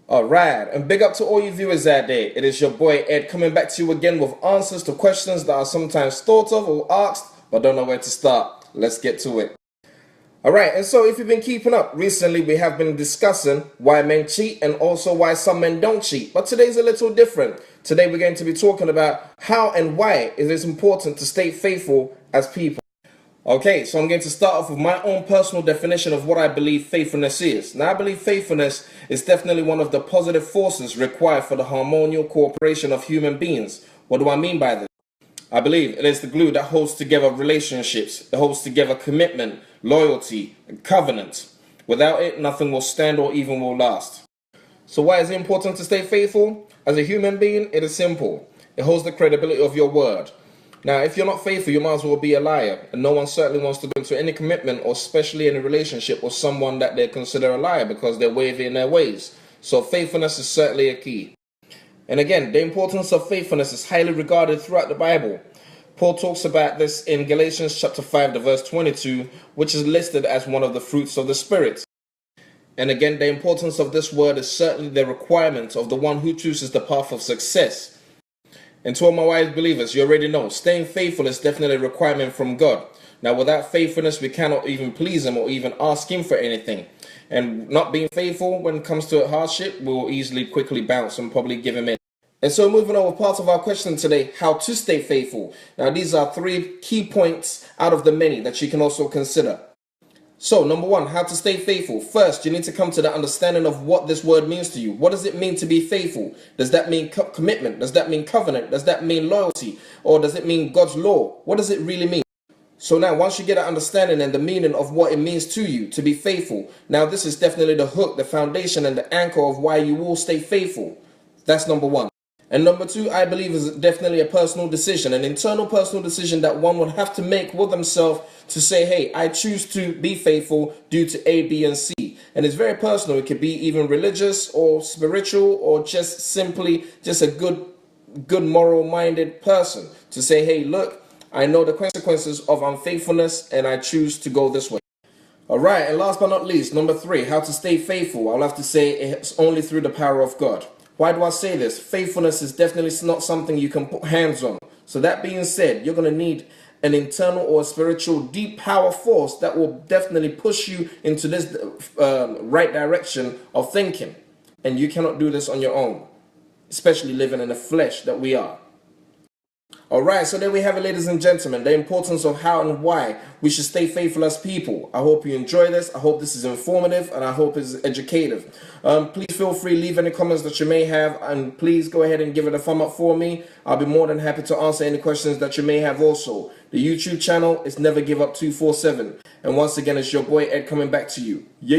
Alright, and big up to all you viewers out there. It is your boy Ed coming back to you again with answers to questions that are sometimes thought of or asked, but don't know where to start. Let's get to it. Alright, and so if you've been keeping up, recently we have been discussing why men cheat and also why some men don't cheat. But today's a little different. Today we're going to be talking about how and why it is important to stay faithful as people. Okay, so I'm going to start off with my own personal definition of what I believe faithfulness is. Now, I believe faithfulness is definitely one of the positive forces required for the harmonious cooperation of human beings. What do I mean by this? I believe it is the glue that holds together relationships. It holds together commitment, loyalty, and covenant. Without it, nothing will stand or even will last. So why is it important to stay faithful? As a human being, it is simple. It holds the credibility of your word. Now, if you're not faithful, you might as well be a liar. And no one certainly wants to go into any commitment or especially any relationship with someone that they consider a liar because they're wavy in their ways. So faithfulness is certainly a key. And again, the importance of faithfulness is highly regarded throughout the Bible. Paul talks about this in Galatians chapter 5, the verse 22, which is listed as one of the fruits of the Spirit. And again, the importance of this word is certainly the requirement of the one who chooses the path of success. And to all my wise believers, you already know, staying faithful is definitely a requirement from God. Now, without faithfulness, we cannot even please Him or even ask Him for anything. And not being faithful when it comes to hardship, we will easily quickly bounce and probably give Him in. And so moving on with part of our question today, how to stay faithful. Now, these are 3 key points out of the many that you can also consider. So, number 1, how to stay faithful. First, you need to come to the understanding of what this word means to you. What does it mean to be faithful? Does that mean commitment? Does that mean covenant? Does that mean loyalty? Or does it mean God's law? What does it really mean? So now, once you get an understanding and the meaning of what it means to you to be faithful, now this is definitely the hook, the foundation, and the anchor of why you will stay faithful. That's number 1. And number 2, I believe, is definitely a personal decision, an internal personal decision that one would have to make with themselves to say, hey, I choose to be faithful due to A, B, and C. And it's very personal. It could be even religious or spiritual or just simply just a good moral-minded person to say, hey, look, I know the consequences of unfaithfulness and I choose to go this way. All right, and last but not least, number 3, how to stay faithful. I'll have to say it's only through the power of God. Why do I say this? Faithfulness is definitely not something you can put hands on. So that being said, you're going to need an internal or spiritual deep power force that will definitely push you into this right direction of thinking. And you cannot do this on your own, especially living in the flesh that we are. Alright, so there we have it, ladies and gentlemen, the importance of how and why we should stay faithful as people. I hope you enjoy this, I hope this is informative, and I hope it's educative. Please feel free to leave any comments that you may have, and please go ahead and give it a thumb up for me. I'll be more than happy to answer any questions that you may have also. The YouTube channel is Never Give Up 247. And once again, it's your boy Ed coming back to you. Yeah.